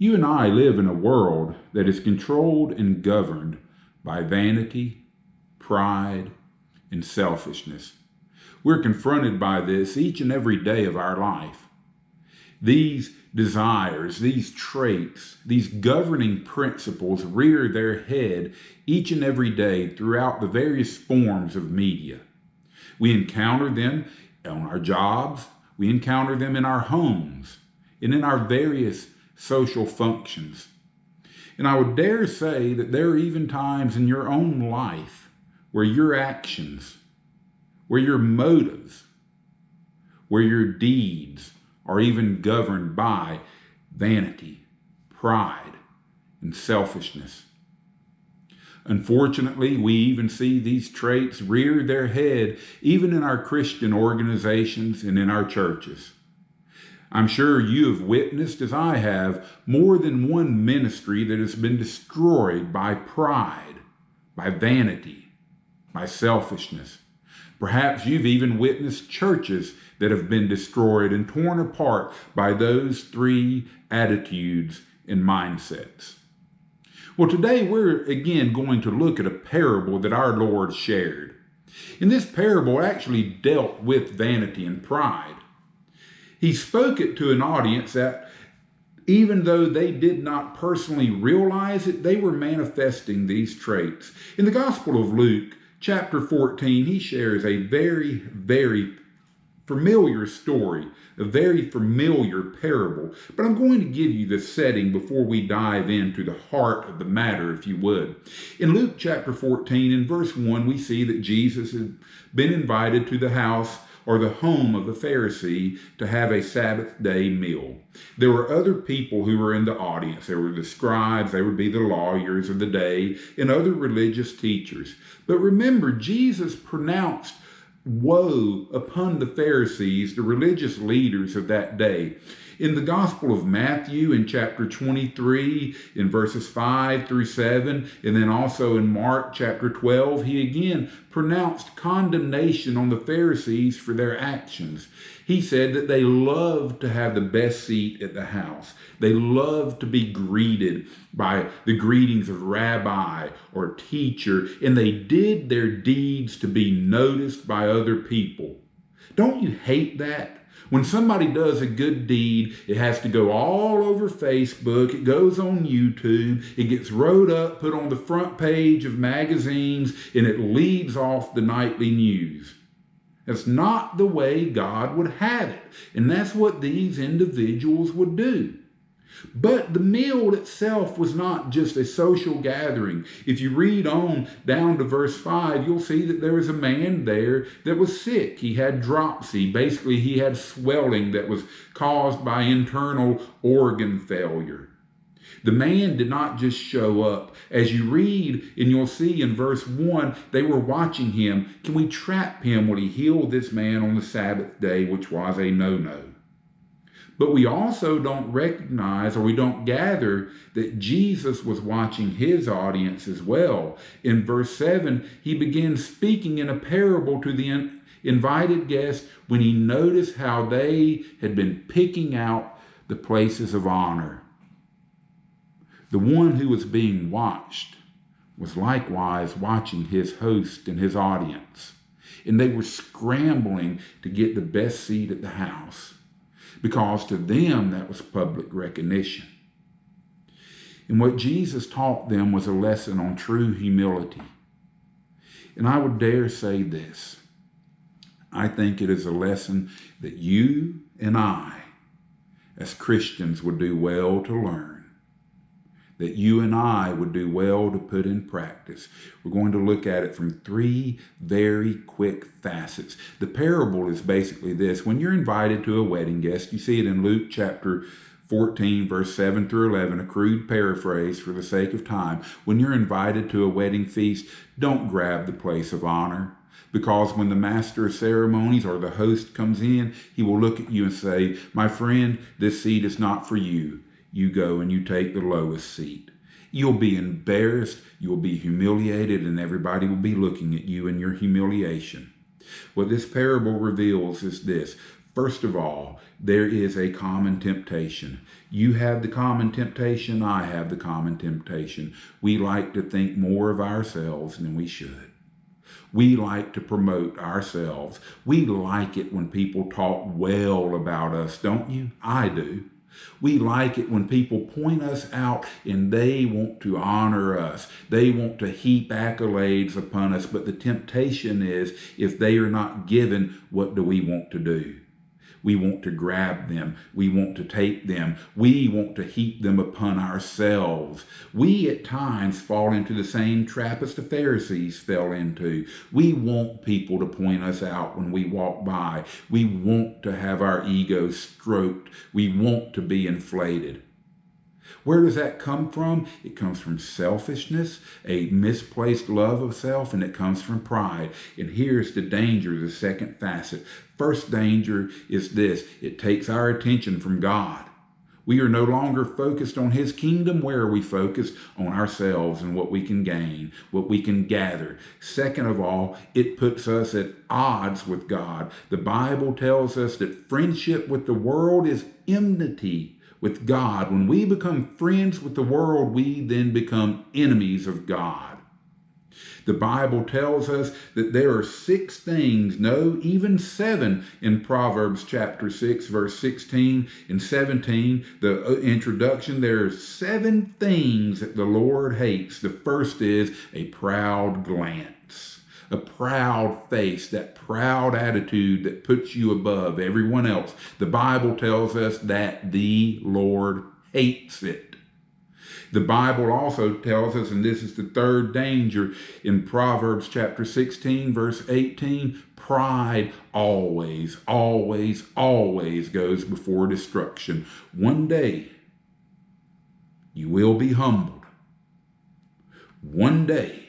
You and I live in a world that is controlled and governed by vanity, pride, and selfishness. We're confronted by this each and every day of our life. These desires, these traits, these governing principles rear their head each and every day throughout the various forms of media. We encounter them on our jobs, we encounter them in our homes, and in our various social functions. And I would dare say that there are even times in your own life where your actions, where your motives, where your deeds are even governed by vanity, pride, and selfishness. Unfortunately, we even see these traits rear their head even in our Christian organizations and in our churches. I'm sure you have witnessed, as I have, more than one ministry that has been destroyed by pride, by vanity, by selfishness. Perhaps you've even witnessed churches that have been destroyed and torn apart by those three attitudes and mindsets. Well, today we're again going to look at a parable that our Lord shared. And this parable actually dealt with vanity and pride. He spoke it to an audience that, even though they did not personally realize it, they were manifesting these traits. In the Gospel of Luke, chapter 14, he shares a very, very familiar story, a very familiar parable. But I'm going to give you the setting before we dive into the heart of the matter, if you would. In Luke chapter 14, in verse 1, we see that Jesus had been invited to the house or the home of a Pharisee to have a Sabbath day meal. There were other people who were in the audience. There were the scribes, they would be the lawyers of the day, and other religious teachers. But remember, Jesus pronounced woe upon the Pharisees, the religious leaders of that day. In the Gospel of Matthew, in chapter 23, in verses 5 through 7, and then also in Mark chapter 12, he again pronounced condemnation on the Pharisees for their actions. He said that they loved to have the best seat at the house. They loved to be greeted by the greetings of rabbi or teacher, and they did their deeds to be noticed by other people. Don't you hate that? When somebody does a good deed, it has to go all over Facebook, it goes on YouTube, it gets wrote up, put on the front page of magazines, and it leads off the nightly news. That's not the way God would have it, and that's what these individuals would do. But the meal itself was not just a social gathering. If you read on down to verse 5, you'll see that there was a man there that was sick. He had dropsy. Basically, he had swelling that was caused by internal organ failure. The man did not just show up. As you read, and you'll see in verse 1, they were watching him. Can we trap him? Will he heal this man on the Sabbath day, which was a no-no? But we also don't recognize, or we don't gather, that Jesus was watching his audience as well. In verse 7, he begins speaking in a parable to the invited guests when he noticed how they had been picking out the places of honor. The one who was being watched was likewise watching his host and his audience. And they were scrambling to get the best seat at the house, because to them that was public recognition. And what Jesus taught them was a lesson on true humility. And I would dare say this: I think it is a lesson that you and I, as Christians, would do well to learn. That you and I would do well to put in practice. We're going to look at it from three very quick facets. The parable is basically this. When you're invited to a wedding guest, you see it in Luke chapter 14, verse 7 through 11, a crude paraphrase for the sake of time. When you're invited to a wedding feast, don't grab the place of honor. Because when the master of ceremonies or the host comes in, he will look at you and say, "My friend, this seat is not for you. You go and you take the lowest seat." You'll be embarrassed, you'll be humiliated, and everybody will be looking at you in your humiliation. What this parable reveals is this: First of all, there is a common temptation. You have the common temptation, I have the common temptation. We like to think more of ourselves than we should. We like to promote ourselves. We like it when people talk well about us, don't you? I do. We like it when people point us out and they want to honor us. They want to heap accolades upon us. But the temptation is, if they are not given, what do we want to do? We want to grab them. We want to take them. We want to heap them upon ourselves. We at times fall into the same trap as the Pharisees fell into. We want people to point us out when we walk by. We want to have our egos stroked. We want to be inflated. Where does that come from? It comes from selfishness, a misplaced love of self, and it comes from pride. And here's the danger, the second facet. First danger is this: it takes our attention from God. We are no longer focused on His kingdom. Where are we focused? On ourselves and what we can gain, what we can gather. Second of all, it puts us at odds with God. The Bible tells us that friendship with the world is enmity with God. When we become friends with the world, we then become enemies of God. The Bible tells us that there are 6 things, no, even 7 in Proverbs chapter 6, verse 16 and 17. The introduction, there are 7 things that the Lord hates. The first is a proud glance, a proud face, that proud attitude that puts you above everyone else. The Bible tells us that the Lord hates it. The Bible also tells us, and this is the third danger, in Proverbs chapter 16, verse 18, pride always, always, always goes before destruction. One day, you will be humbled. One day,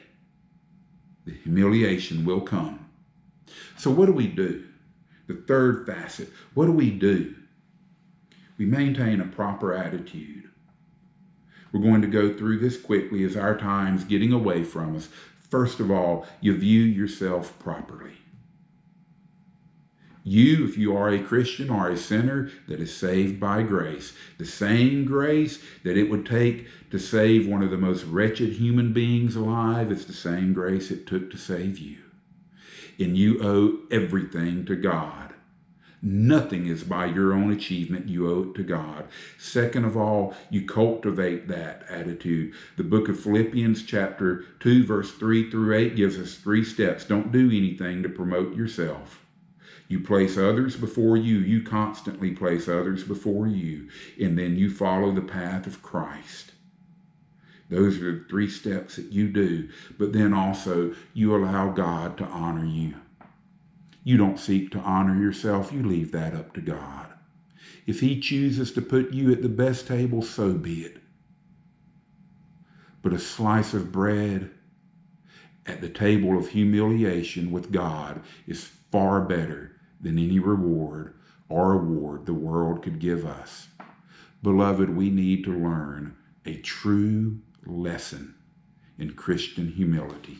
the humiliation will come. So what do we do? The third facet, what do? We maintain a proper attitude. We're going to go through this quickly as our time's getting away from us. First of all, you view yourself properly. You, if you are a Christian, are a sinner that is saved by grace. The same grace that it would take to save one of the most wretched human beings alive is the same grace it took to save you. And you owe everything to God. Nothing is by your own achievement. You owe it to God. Second of all, you cultivate that attitude. The book of Philippians chapter 2, verse 3 through 8 gives us 3 steps. Don't do anything to promote yourself. You place others before you. You constantly place others before you. And then you follow the path of Christ. Those are the 3 steps that you do. But then also, you allow God to honor you. You don't seek to honor yourself. You leave that up to God. If He chooses to put you at the best table, so be it. But a slice of bread at the table of humiliation with God is far better than any reward or award the world could give us. Beloved, we need to learn a true lesson in Christian humility.